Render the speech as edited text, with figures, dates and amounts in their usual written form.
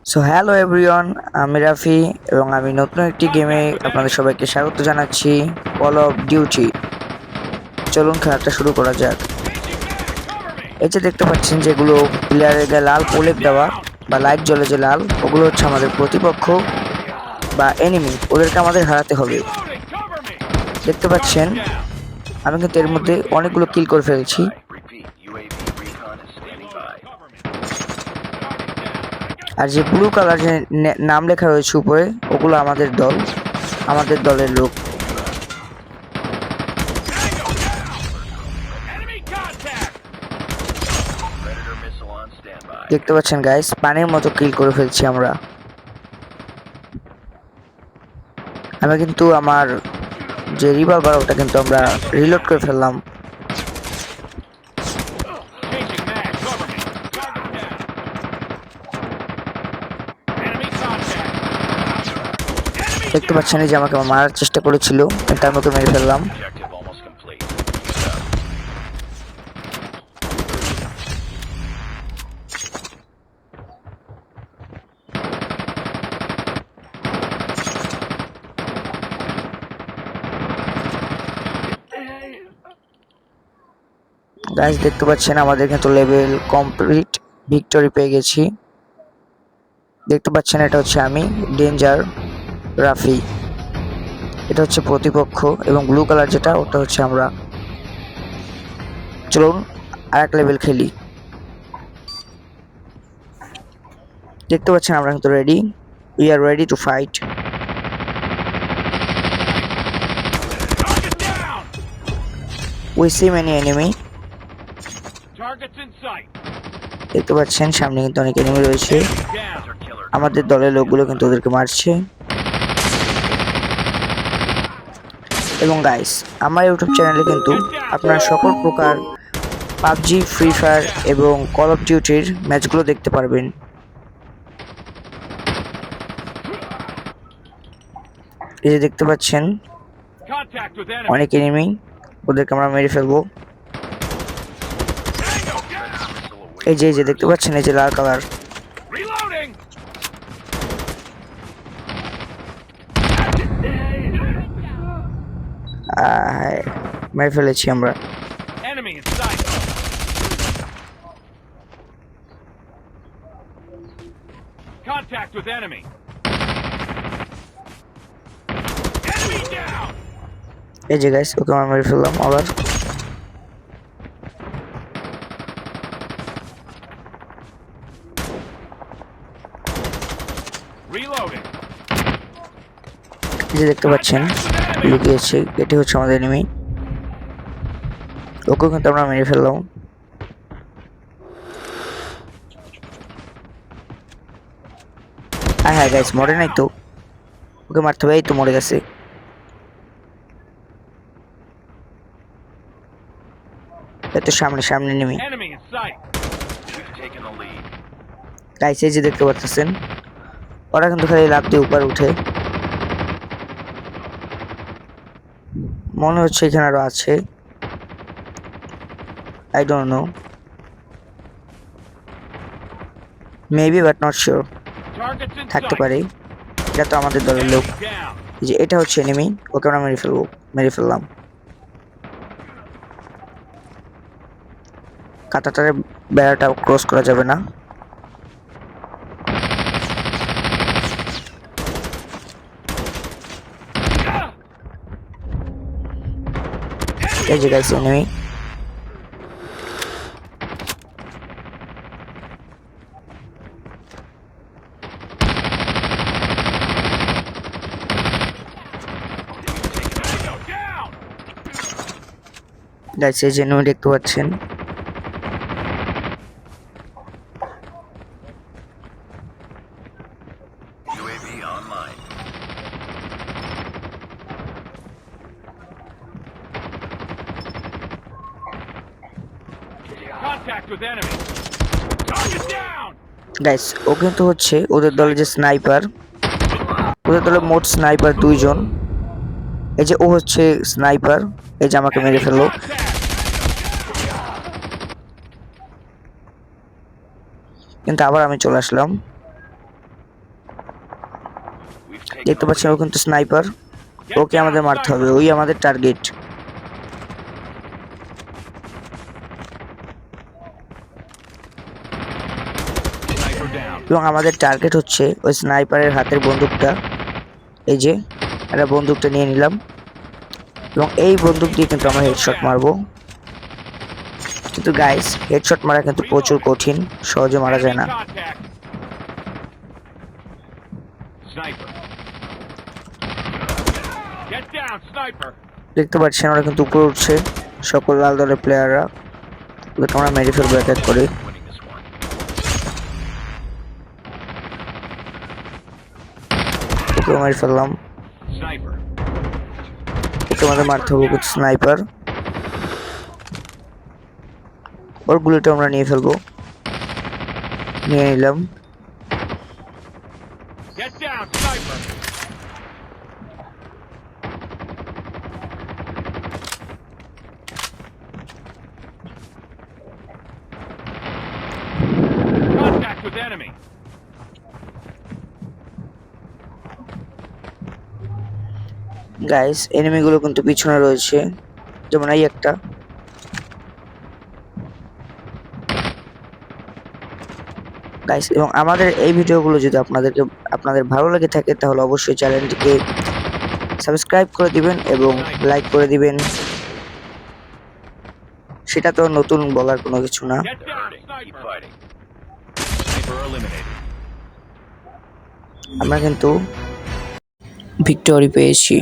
So hello everyone, আমি রাফি এবং আমি নতুন একটি গেমে আপনাদের সবাইকে স্বাগত জানাচ্ছি, কল অফ ডিউটি। চলুন খেলাটা শুরু করা যাক। এই যে দেখতে পাচ্ছেন যেগুলো প্লেয়ারের গায়ে লাল প্রলেপ দেওয়া বা লাইট জ্বলে যে লাল, ওগুলো হচ্ছে আমাদের প্রতিপক্ষ বা এনিমি, ওদেরকে আমাদের হারাতে হবে। দেখতে পাচ্ছেন আমি কিন্তু এর মধ্যে অনেকগুলো কিল করে ফেলছি। আর যে ব্লু কালার যে নাম লেখা রয়েছে উপরে, ওগুলো আমাদের দল, আমাদের দলের লোক। দেখতে পাচ্ছেন গাইস, পানির মতো কিল করে ফেলছি আমরা। আমি কিন্তু আমার যে রিভলভার ওটা কিন্তু আমরা রিলোড করে ফেললাম। দেখতে পাচ্ছেন যে আমাকে মারার চেষ্টা করেছিল, কিন্তু আমি ওকে মেরে ফেললাম। গাইস দেখতে পাচ্ছেন আমাদের কিন্তু লেভেল কমপ্লিট, ভিক্টরি পেয়ে গেছি। দেখতে পাচ্ছেন এটা হচ্ছে আমি, ডেঞ্জার রাফি। এটা হচ্ছে প্রতিপক্ষ এবং ব্লু কালার যেটা, ওটা হচ্ছে আমরা। চলুন আর এক লেভেল খেলি। দেখতে পাচ্ছেন আমরা কিন্তু ready, we are ready to fight. We see many enemy. দেখতে পাচ্ছেন সামনে কিন্তু অনেক এনিমি রয়েছে, আমাদের দলের লোকগুলো কিন্তু ওদেরকে মারছে। এবং গাইস, আমার ইউটিউব চ্যানেলে কিন্তু আপনারা সকল প্রকার পাবজি, ফ্রি ফায়ার এবং কল অফ ডিউটির ম্যাচগুলো দেখতে পারবেন। এই যে দেখতে পাচ্ছেন অনেক এনিমি, ওদেরকে আমরা মেরে ফেলবো। এই যে দেখতে পাচ্ছেন, এই যে লাল কালার। মেরে ফেলেছি আমরা। Contact with enemy. এই যে গাইস, ওকে আমরা মেরে ফেললাম আবার। Reloading. এই যে দেখতে পাচ্ছেন লুকিয়েছে, এটি হচ্ছে আমাদের এনিমি। ওকে কিন্তু আমরা মেরে ফেললাম। হ্যাঁ গাইস, মরে নাই তো, ওকে মারতে হবে। এই তো মরে গেছে। এই তো সামনে সামনে enemy. Enemy in sight. We've taken the lead. Guys এই যে দেখতে পাচ্ছেন, ওরা কিন্তু খালি লাফ দিয়ে উপরে উঠে। মনে হচ্ছে এখানে আরো আছে, I don't know, maybe but not sure. Targets in থাকতে sight. পারে, এটা তো আমাদের দলের লোক। Enemy down. এই যে এটা হচ্ছে এনিমি, ওকে আমরা মেরে ফেললাম। কাঁটাটারে বেড়াটা ক্রস করা যাবে না। এই যে guys enemy. Go down. Guys এই যে এনিমি দেখতে পাচ্ছেন। UAV online. Contact with enemy. Target down. Guys ও কিন্তু হচ্ছে ওদের দলে যে স্নাইপার, ওদের দলে মোট স্নাইপার দুইজন। এই যে ও হচ্ছে স্নাইপার, এই যে আমাকে মেরে ফেললো। কিন্তু আবার আমি চলে আসলাম। দেখতে পাচ্ছেন ও কিন্তু স্নাইপার, ওকে আমাদের মারতে হবে, ওই আমাদের টার্গেট। Sniper down. এবং আমাদের টার্গেট হচ্ছে ওই স্নাইপারের হাতের বন্দুকটা। এই যে একটা বন্দুকটা নিয়ে নিলাম এবং এই বন্দুক দিয়ে কিন্তু আমরা হেডশট মারবো। কিন্তু গাইস হেডশট মারা কিন্তু প্রচুর কঠিন, সহজে মারা যায় Enemy না। contact. Sniper. Get down, sniper. দেখতে পাচ্ছেন ওরা কিন্তু উপরে উঠছে, সকল লাল দলের প্লেয়াররা। ওদেরকে আমরা মেরে ফেলবো এক এক করে। Winning this one. ওকে মেরে ফেললাম। Sniper. ওকে আমাদের মারতে হবে কিছু স্নাইপার। ওর গুলিটা আমরা নিয়ে ফেলবো, নিয়ে নিলাম। Get down, sniper. Contact with enemy. Guys এনিমিগুলো কিন্তু পিছনে রয়েছে, যেমন এই একটা। গাইস এবং আমাদের এই ভিডিওগুলো যদি আপনাদের ভালো লেগে থাকে তাহলে অবশ্যই চ্যানেলটিকে সাবস্ক্রাইব করে দিবেন এবং লাইক করে দিবেন। সেটা তো নতুন বলার কোনো কিছু না। Get down, keep fighting. Sniper eliminated. আমরা কিন্তু ভিক্টোরি পেয়েছি।